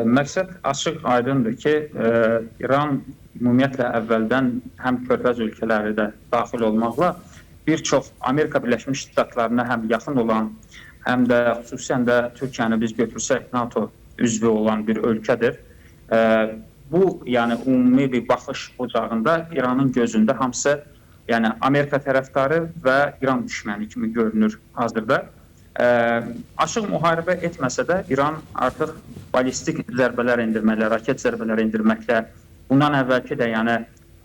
Məqsəd açıq aydındır ki, İran ümumiyyətlə əvvəldən həm Körfəz ölkələri də daxil olmaqla bir çox Amerika Birləşmiş Ştatlarına həm yaxın olan, həm də xüsusən də Türkiyəni biz götürsək NATO üzvü olan bir ölkədir. Bu, yəni ümumi bir baxış ocağında İranın gözündə hamısı yəni Amerika tərəfdarı və İran düşməni kimi görünür hazırda. Açıq müharibə etməsə də İran artıq balistik zərbələr endirməklə, raket zərbələr endirməklə, bundan əvvəlki də yəni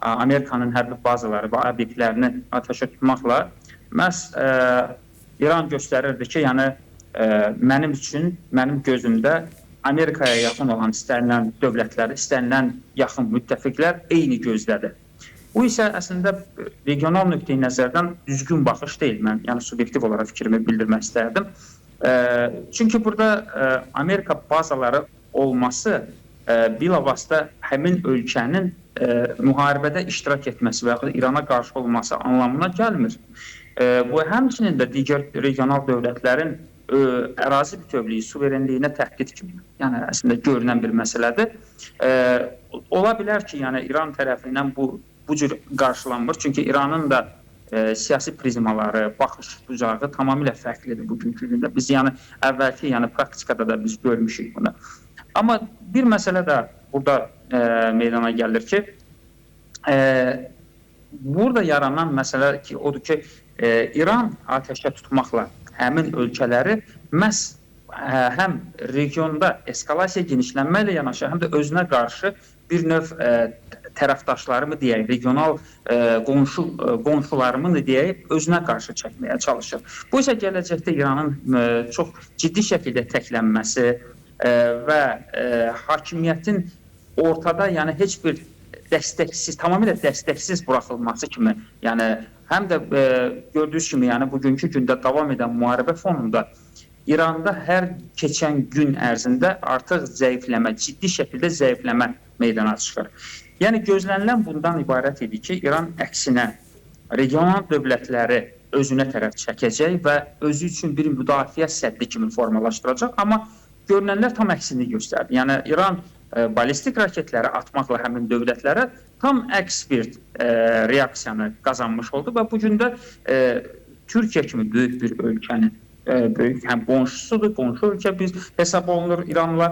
Amerikanın hərbi bazaları və obyektlərini atəşə tutmaqla məhz İran göstərirdi ki, yəni mənim üçün, mənim gözümdə Amerikaya yaxın olan istənilən dövlətlər, istənilən yaxın müttəfiqlər eyni gözdədir. Bu isə əslində regional nöqteyi nəzərdən düzgün baxış deyil. Mən yəni subyektiv olaraq fikrimi bildirmək istərdim. Çünki burada Amerika bazaları olması bilavasitə həmin ölkənin müharibədə iştirak etməsi və ya İrana qarşı olması anlamına gəlmir. Bu həmçinin də digər regional dövlətlərin ərazi bütövlüyü, suverenliyinə təhdid kimi, yəni əslində görünən bir məsələdir. Ola bilər ki, yəni İran tərəfindən bu cür qarşılanmır. Çünki İranın da siyasi prizmaları, baxış bucağı tamamilə fərqlidir bugünkü gündə. Biz yəni əvvəlki, yəni praktikada da biz görmüşük bunu. Amma bir məsələ də burada meydana gəlir ki, burada yaranan məsələ ki, odur ki, İran atəşə tutmaqla həmin ölkələri məhz həm regionda eskalasiya genişlənməklə yanaşı, həm də özünə qarşı bir növ tərəfdaşlarımı deyək, regional qonşularımı deyək, özünə qarşı çəkməyə çalışır. Bu isə gələcəkdə İranın çox ciddi şəkildə təklənməsi və hakimiyyətin ortada, yəni heç bir dəstəksiz, tamamilə dəstəksiz buraxılması kimi, yəni həm də gördüyünüz kimi, yəni bugünkü gündə davam edən müharibə fonunda İranda hər keçən gün ərzində artıq zəifləmə, ciddi şəkildə zəifləmə meydana çıxır. Yəni gözlənilən bundan ibarət idi ki, İran əksinə regional dövlətləri özünə tərəf çəkəcək və özü üçün bir müdafiə səddi kimi formalaşdıracaq, amma görünənlər tam əksini göstərdi. Yəni İran balistik raketləri atmaqla həmin dövlətlərə tam əks bir reaksiyanı qazanmış oldu və bu gün də Türkiyə kimi böyük bir ölkənin böyük həm qonşusudur, qonşu ölkə biz hesab olunur İranla.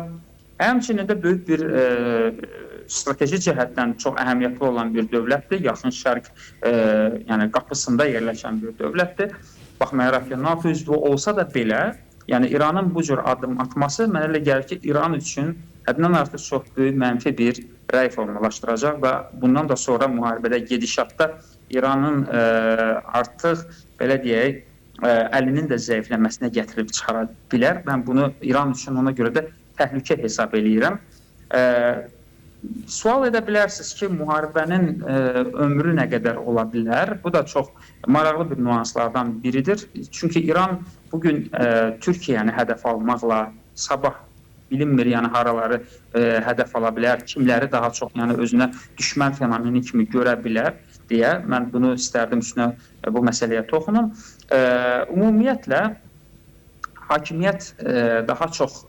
Həmçinin də böyük bir strateji cəhətdən çox əhəmiyyətli olan bir dövlətdir. Yaxın Şərq yəni qapısında yerləşən bir dövlətdir. Baxmayaraq ki, NATO üzvü olsa da belə, yəni İranın bu cür addım atması mənə elə gəlir ki, İran üçün həddindən artıq çox böyük mənfi bir rəy formalaşdıracaq və bundan da sonra müharibədə gedişatda İranın artıq belə deyək, əlinin də zəifləməsinə gətirib çıxara bilər. Mən bunu İran üçün ona görə də təhlükə hesab eləyirəm. Sual edə bilərsiniz ki, müharibənin ömrü nə qədər ola bilər? Bu da çox maraqlı bir nüanslardan biridir. Çünki İran bugün Türkiyəni hədəf almaqla sabah bilinmir, yəni haraları hədəf ala bilər, kimləri daha çox yəni özünə düşmən fenomeni kimi görə bilər deyə mən bunu istərdim üstünə bu məsələyə toxunum. Ümumiyyətlə hakimiyyət daha çox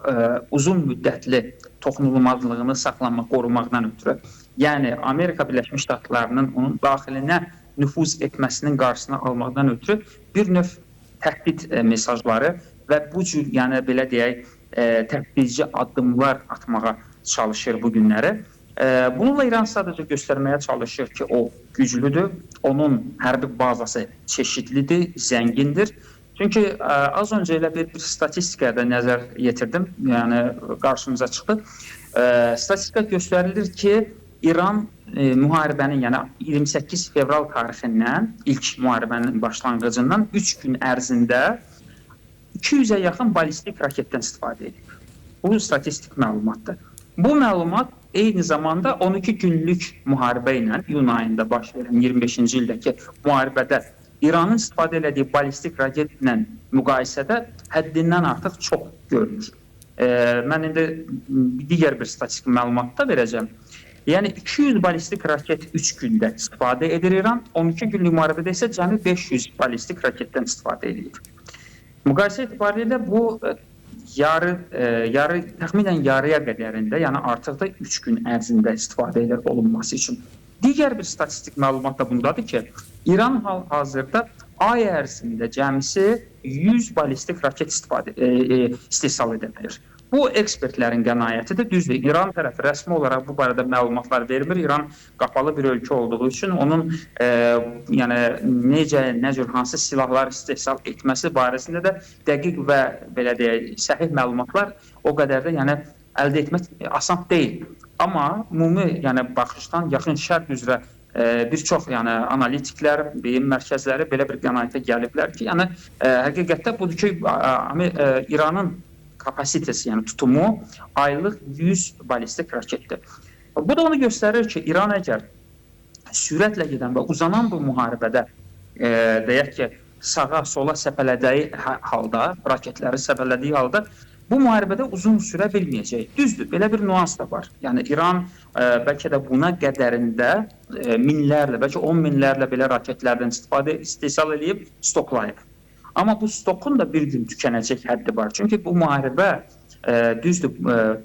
uzun müddətli toxunulmazlığını saxlamaq, qorumaqdan ötürü, yəni Amerika Birləşmiş Ştatlarının onun daxilinə nüfuz etməsinin qarşısını almaqdan ötürü bir növ təhdid mesajları və bu cür, yəni belə deyək, təhdidci addımlar atmağa çalışır bu günləri. Bununla İran sadəcə göstərməyə çalışır ki, o güclüdür, onun hərbi bazası çeşidlidir, zəngindir. Çünki az öncə elə bir statistikaya nəzər yetirdim, yəni qarşımıza çıxdı. Statistika göstərilir ki, İran müharibənin, yəni 28 fevral tarixindən, ilk müharibənin başlanğıcından 3 gün ərzində 200-ə yaxın balistik raketdən istifadə edir. Bu statistik məlumatdır. Bu məlumat eyni zamanda 12 günlük müharibə ilə iyun ayında baş verən 25-ci ildəki müharibədə İranın istifadə elədiyi balistik raketlə müqayisədə həddindən artıq çox görünür. Mən indi digər bir statistik məlumat da verəcəm. Yəni 200 balistik raket 3 gündə istifadə edir İran, 12 günlük müharibədə isə cəmi 500 balistik raketdən istifadə edir. Müqayisə etibarilə bu təxminən yarıya qədərində, yəni artıq da 3 gün ərzində istifadə olunması üçün. Digər bir statistik məlumat da bundadır ki, İran hal-hazırda ay ərzində cəmisi 100 ballistik raket istehsal edə bilir. Bu ekspertlərin qənaətidir. Düzdür, İran tərəfi rəsmi olaraq bu barədə məlumatlar vermir. İran qapalı bir ölkə olduğu üçün onun yəni nə cür hansı silahlar istehsal etməsi barəsində də dəqiq və belə deyək, səhih məlumatlar o qədər də yəni əldə etmək asan deyil. Amma ümumi yəni baxışdan yaxın şərq üzrə bir çox yəni analitiklər, bilim mərkəzləri belə bir qənaətə gəliblər ki, yəni həqiqətdə budur ki, İranın kapasitesi, yəni tutumu aylıq 100 ballistik raketdir. Bu da onu göstərir ki, İran əgər sürətlə gedən və uzanan bu müharibədə deyək ki, sağa, sola səpələdiyi halda, raketləri səpələdiyi halda bu müharibədə uzun sürə bilməyəcək. Düzdür, belə bir nüans da var. Yəni İran bəlkə də buna qədərində minlərlə, bəlkə 10 minlərlə belə raketlərdən istehsal edib, stoklayıb. Amma bu stokun da bir gün tükənəcək həddi var. Çünki bu müharibə, düzdür,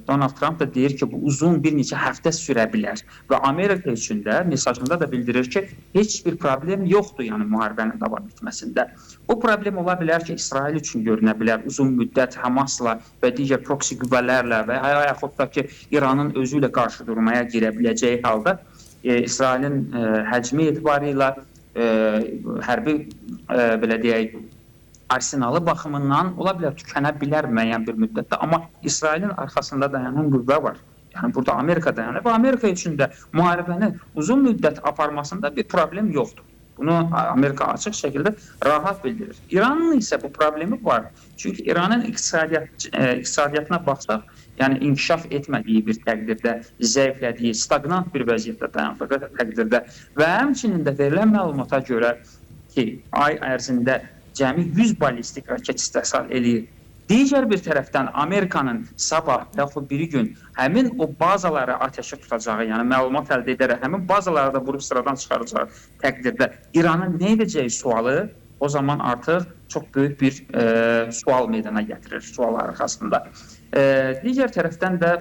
Donald Trump da deyir ki, bu uzun bir neçə həftə sürə bilər. Və Amerika üçün də mesajında da bildirir ki, heç bir problem yoxdur yəni müharibənin davam etməsində. Bu problem ola bilər ki, İsrail üçün görünə bilər, uzun müddət Hamasla və digər proksi qüvvələrlə və yaxud da ki, İranın özü ilə qarşı durmaya girə biləcəyi halda İsrailin həcmi etibarilə hərbi, belə deyək, arsenalı baxımından ola bilər, tükənə bilər müəyyən bir müddətdə, amma İsrailin arxasında dayanan qüvvə var. Yəni burada Amerika dayanır və Amerika üçün də müharibəni uzun müddət aparmasında bir problem yoxdur. Bunu Amerika açıq şəkildə rahat bildirir. İranın isə bu problemi var. Çünki İranın iqtisadiyyatına baxsaq, yəni inkişaf etmədiyi bir təqdirdə, zəiflədiyi, stagnant bir vəziyyətdə dayandığı təqdirdə və həmçinin də verilən məlumata görə ki, ay ərzində cəmi 100 ballistik raket istehsal edir. Digər bir tərəfdən Amerikanın sabah yaxud bir gün həmin o bazaları ateşə tutacağı, yəni məlumat əldə edərək həmin bazaları da vurub sıradan çıxaracağı təqdirdə İranın nə edəcəyi sualı o zaman artıq çox böyük bir sual meydana gətirir, sual arxasında. Digər tərəfdən də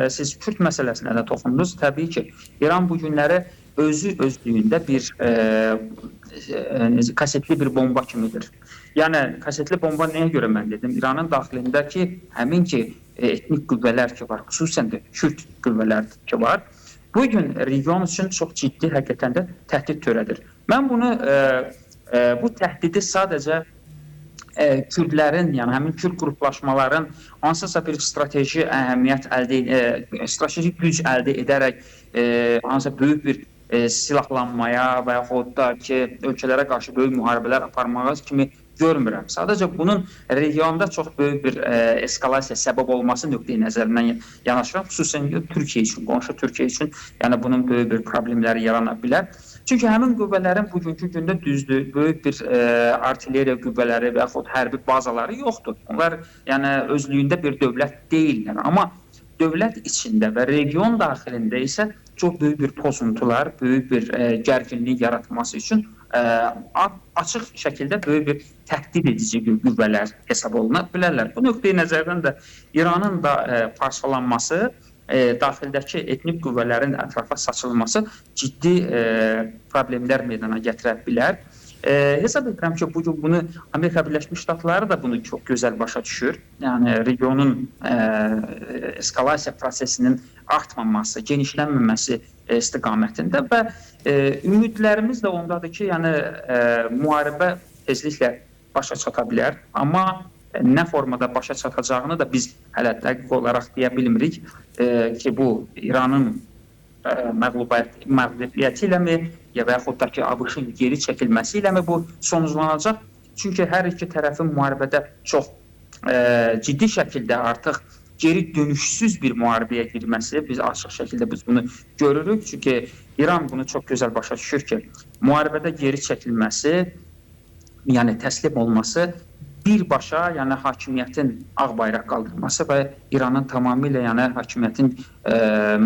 siz Kürd məsələsinə də toxundunuz. Təbii ki, İran bu günləri özlüyündə bir kasetli bir bomba kimidir. Yəni, kasetli bomba nəyə görə mən dedim? İranın daxilindəki həmin ki, etnik qüvvələr ki var, xüsusən də Kürd qüvvələr ki var, bu gün region üçün çox ciddi həqiqətən də təhdid törədir. Mən bunu, bu təhdidi sadəcə Kürdlərin, yəni həmin Kürd qruplaşmaların hansısa bir strateji əhəmiyyət strateji güc əldə edərək hansısa böyük bir silahlanmaya və yaxud da ki, ölkələrə qarşı böyük müharibələr aparmağa kimi görmürəm. Sadəcə bunun regionda çox böyük bir eskalasiya səbəb olması nöqteyi nəzərindən yanaşıram. Xüsusən Türkiyə üçün, qonşu Türkiyə üçün yəni bunun böyük bir problemləri yarana bilər. Çünki həmin qüvvələrin bugünkü gündə düzdür, böyük bir artilleriya qüvvələri və yaxud hərbi bazaları yoxdur. Onlar yəni özlüyündə bir dövlət deyillər. Amma dövlət içində və region daxilində isə çox böyük bir pozuntular, böyük bir gərginlik yaratması üçün açıq şəkildə böyük bir təhdid edici qüvvələr hesab oluna bilərlər. Bu nöqteyi nəzərdən də İranın da parçalanması, daxildəki etnik qüvvələrin ətrafa saçılması ciddi problemlər meydana gətirə bilər. Hesab edirəm ki, bugün bunu Amerika Birləşmiş Ştatları da bunu çox gözəl başa düşür. Yəni regionun eskalasiya prosesinin artmaması, genişlənməməsi istiqamətində və ümidlərimiz də ondadır ki, yəni müharibə tezliklə başa çata bilər. Amma nə formada başa çatacağını da biz hələ dəqiq olaraq deyə bilmirik ki, bu İranın məğlubiyyəti iləmi ya və yaxud da ki, ABŞ-ın geri çəkilməsi iləmi bu sonuclanacaq. Çünki hər iki tərəfin müharibədə çox ciddi şəkildə artıq geri dönüşsüz bir müharibəyə girməsi, biz açıq şəkildə biz bunu görürük. Çünki İran bunu çox gözəl başa düşür ki, müharibədə geri çəkilməsi, yəni təslim olması birbaşa, yəni hakimiyyətin ağ bayraq qaldırması və İranın tamamilə yəni hakimiyyətin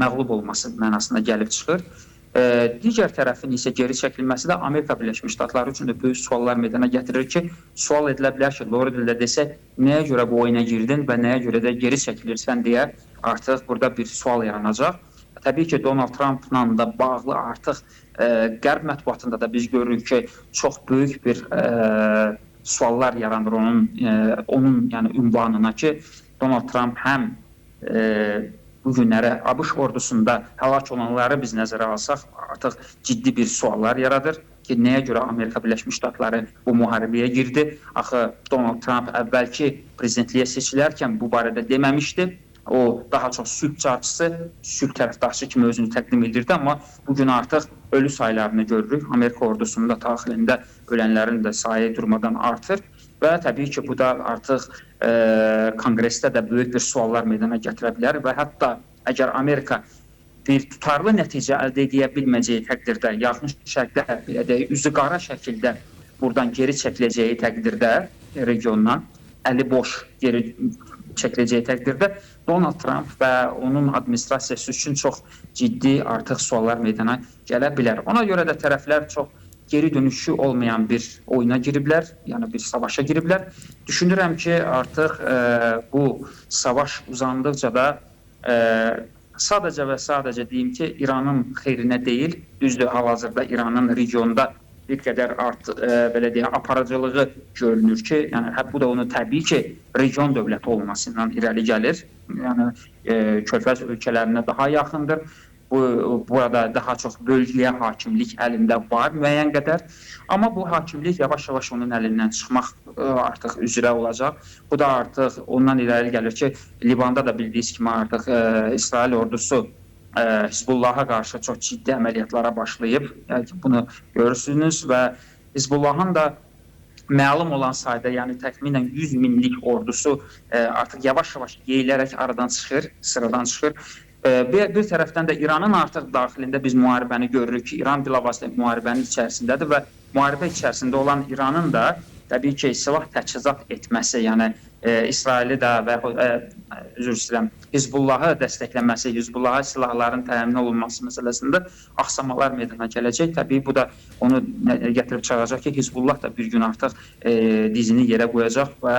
məğlub olması mənasına gəlib çıxır. Digər tərəfin isə geri çəkilməsi də Amerika Birləşmiş Ştatları üçün də böyük suallar meydana gətirir ki, sual edilə bilər ki, doğru dildə desək, nəyə görə bu oyuna girdin və nəyə görə də geri çəkilirsən deyə artıq burada bir sual yaranacaq. Təbii ki, Donald Trumpla da bağlı artıq Qərb mətbuatında da biz görürük ki, çox böyük bir suallar yaranır onun yəni ünvanına ki, Donald Trump həm bu günlərə ABŞ ordusunda həlak olanları biz nəzərə alsaq, artıq ciddi bir suallar yaradır ki, nəyə görə Amerika Birləşmiş Ştatları bu müharibəyə girdi? Axı Donald Trump əvvəlki prezidentliyə seçilərkən bu barədə deməmişdi. O daha çox sülh çarçısı, sülh tərəfdaşı kimi özünü təqdim edirdi, amma bugün artıq ölü saylarını görürük. Amerika ordusunda daxilində ölənlərin də sayı durmadan artır və təbii ki, bu da artıq konqresdə də böyük bir suallar meydana gətirə bilər və hətta əgər Amerika bir tutarlı nəticə əldə edə bilməyəcəyi təqdirdə, yaxın şərqdə, belə deyək, üzü qara şəkildə buradan geri çəkiləcəyi təqdirdə regiondan, əli boş geri çəkiləcəyi təqdirdə Donald Trump və onun administrasiyası üçün çox ciddi artıq suallar meydana gələ bilər. Ona görə də tərəflər çox geri dönüşü olmayan bir oyuna giriblər, yəni bir savaşa giriblər. Düşünürəm ki, artıq bu savaş uzandıqca da sadəcə və sadəcə deyim ki, İranın xeyrinə deyil, düzdür, hal-hazırda İranın regionda bir qədər belə deyək, aparıcılığı görünür ki, yəni bu da onu təbii ki, region dövləti olmasından irəli gəlir. Yəni Körfəz ölkələrinə daha yaxındır. Burada daha çox bölgəyə hakimlik əlində var müəyyən qədər. Amma bu hakimlik yavaş-yavaş onun əlindən çıxmaq artıq üzrə olacaq. Bu da artıq ondan irəli gəlir ki, Libanda da bildiyiniz kimi artıq İsrail ordusu Hizbullaha qarşı çox ciddi əməliyyatlara başlayıb. Yəni bunu görürsünüz və Hizbullahın da məlum olan sayda, yəni təxminən 100 minlik ordusu artıq yavaş-yavaş yeyilərək aradan çıxır, sıradan çıxır. Bir tərəfdən də İranın artıq daxilində biz müharibəni görürük ki, İran bilavasitə müharibənin içərisindədir və müharibə içərisində olan İranın da təbii ki, silah təchizat etməsi, yəni İsraili də və üzr istəyirəm, Hizbullahı dəstəkləməsi, Hizbullaha silahların təmin olunması məsələsində axsamalar meydana gələcək. Təbii bu da onu gətirib çıxaracaq ki, Hizbullah da bir gün artıq dizini yerə qoyacaq və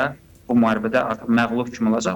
bu müharibədə artıq məğlub kimi olacaq.